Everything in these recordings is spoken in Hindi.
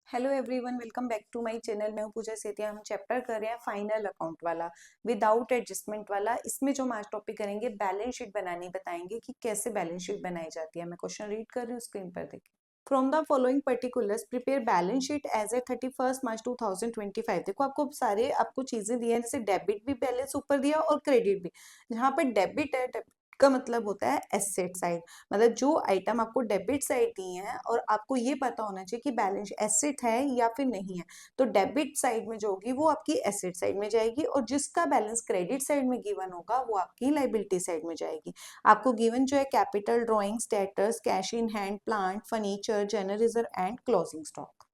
Hello everyone, welcome back to my channel. मैं हूं पूजा सेतिया। हम चैप्टर कर रहे हैं फाइनल अकाउंट वाला, विदाउट एडजस्टमेंट वाला। इसमें जो हम आज टॉपिक करेंगे, बैलेंस शीट बनानी बताएंगे कि कैसे बैलेंस शीट बनाई जाती है। मैं क्वेश्चन रीड कर रही हूँ, स्क्रीन पर देखिए। From the following particulars prepare balance sheet as a 31 March 2025। देखो आपको चीजें दी है, जैसे डेबिट भी बैलेंस ऊपर दिया और क्रेडिट भी। जहाँ पर डेबिट है, डेबिट का मतलब होता है एसेट साइड, मतलब जो आइटम आपको डेबिट साइड दी है और आपको ये पता होना चाहिए कि बैलेंस एसेट है या फिर नहीं है। तो डेबिट साइड में जो होगी वो आपकी एसेट साइड में जाएगी, और जिसका बैलेंस क्रेडिट साइड में गिवन होगा वो आपकी लाइबिलिटी साइड में जाएगी। आपको गिवन जो है capital, drawings, debtors, cash in hand, plant, furniture, general reserve and closing stock.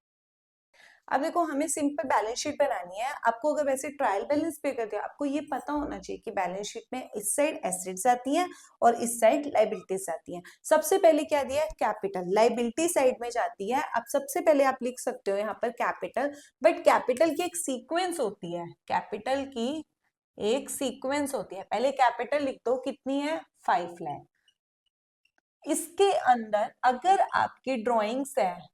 अब देखो, हमें सिंपल बैलेंस शीट बनानी है। आपको अगर वैसे ट्रायल बैलेंस पे करते हो, आपको ये पता होना चाहिए कि बैलेंस शीट में इस साइड एसेट्स आती हैं और इस साइड लाइबिलिटीज आती हैं। सबसे पहले क्या दिया है, कैपिटल लाइबिलिटी साइड में जाती है। अब सबसे पहले आप लिख सकते हो यहाँ पर कैपिटल, बट कैपिटल की एक सीक्वेंस होती है। कैपिटल की एक सीक्वेंस होती है। पहले कैपिटल लिख दो, कितनी है, 5 लाख। इसके अंदर अगर आपकी ड्रॉइंग्स है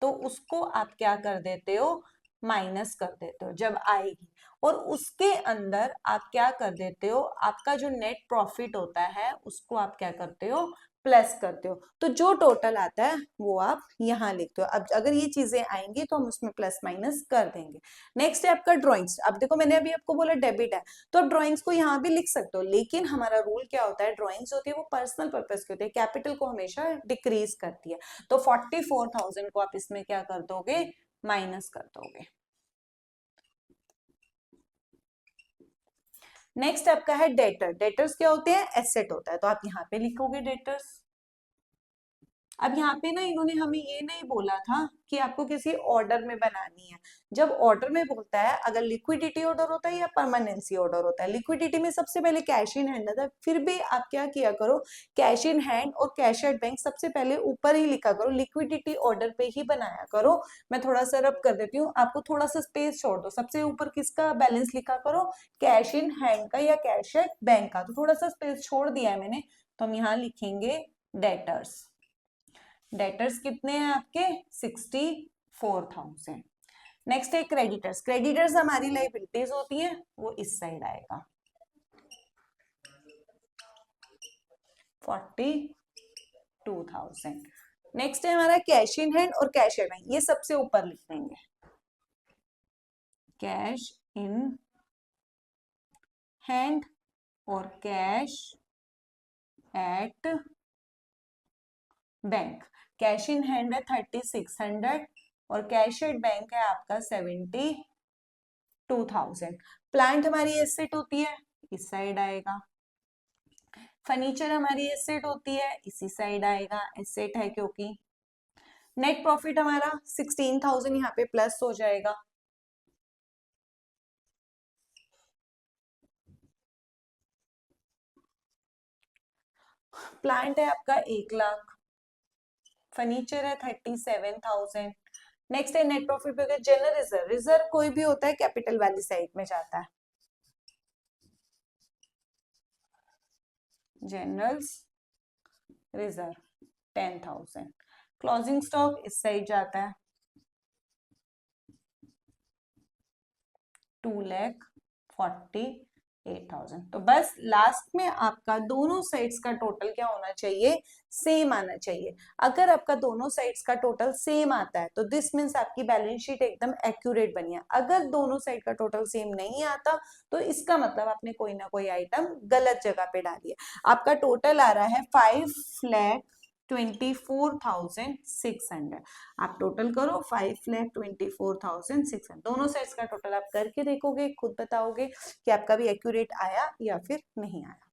तो उसको आप क्या कर देते हो, माइनस कर देते हो जब आएगी। और उसके अंदर आप क्या कर देते हो, आपका जो नेट प्रॉफिट होता है उसको आप क्या करते हो, प्लस करते हो। तो जो टोटल आता है वो आप यहाँ लिखते हो। अब अगर ये चीजें आएंगी तो हम उसमें प्लस माइनस कर देंगे। नेक्स्ट है आपका ड्रॉइंग्स। अब देखो, मैंने अभी आपको बोला डेबिट है, तो आप ड्रॉइंग्स को यहाँ भी लिख सकते हो, लेकिन हमारा रूल क्या होता है, ड्रॉइंग्स होती है वो पर्सनल पर्पज की होती है, कैपिटल को हमेशा डिक्रीज करती है। तो 44,000 को आप इसमें क्या कर दोगे, माइनस कर दोगे। नेक्स्ट आपका है डेटर। डेटर्स क्या होते हैं, एसेट होता है, तो आप यहाँ पे लिखोगे डेटर्स। अब यहाँ पे ना इन्होंने हमें ये नहीं बोला था कि आपको किसी ऑर्डर में बनानी है। जब ऑर्डर में बोलता है, अगर लिक्विडिटी ऑर्डर होता है या परमानेंसी ऑर्डर होता है, लिक्विडिटी में सबसे पहले कैश इन हैंड आता है। फिर भी आप क्या किया करो, कैश इन हैंड और कैश एट बैंक सबसे पहले ऊपर ही लिखा करो, लिक्विडिटी ऑर्डर पे ही बनाया करो। मैं थोड़ा सा रब कर देती हूँ, आपको थोड़ा सा स्पेस छोड़ दो। सबसे ऊपर किसका बैलेंस लिखा करो, कैश इन हैंड का या कैश एट बैंक का। तो थोड़ा सा स्पेस छोड़ दिया है मैंने, तो हम यहाँ लिखेंगे डेटर्स। डेटर्स कितने हैं आपके, 64,000। नेक्स्ट है क्रेडिटर्स। क्रेडिटर्स हमारी लाइबिलिटीज होती है, वो इस साइड आएगा, 42,000। नेक्स्ट है हमारा कैश इन हैंड और कैश एट बैंक, ये सबसे ऊपर लिख देंगे, कैश इन हैंड और cash at bank. Cash in hand है 3600 और कैश एट बैंक है आपका 72,000। प्लांट हमारी एसेट होती है, इस साइड आएगा। फर्नीचर हमारी एसेट होती है, इसी साइड आएगा, एसेट है क्योंकि। नेट प्रॉफिट हमारा 16,000 यहाँ पे प्लस हो जाएगा। प्लांट है आपका 1 लाख, फर्नीचर है 37,000। नेक्स्ट है नेट प्रॉफिट पे जनरल रिजर्व। रिजर्व कोई भी होता है, कैपिटल वाली साइड में जाता है, जनरल्स रिजर्व 10,000। क्लोजिंग स्टॉक इस साइड जाता है, 2,48,000। तो बस लास्ट में आपका दोनों साइड्स का टोटल क्या होना चाहिए, सेम आना चाहिए। अगर आपका दोनों साइड्स का टोटल सेम आता है तो दिस मीन्स आपकी बैलेंस शीट एकदम एक्यूरेट बनी है। अगर दोनों साइड का टोटल सेम नहीं आता तो इसका मतलब आपने कोई ना कोई आइटम गलत जगह पे डाली है। आपका टोटल आ रहा है 5,24,600। आप टोटल करो, 5,24,600। दोनों सेट्स का टोटल आप करके देखोगे, खुद बताओगे कि आपका भी एक्यूरेट आया या फिर नहीं आया।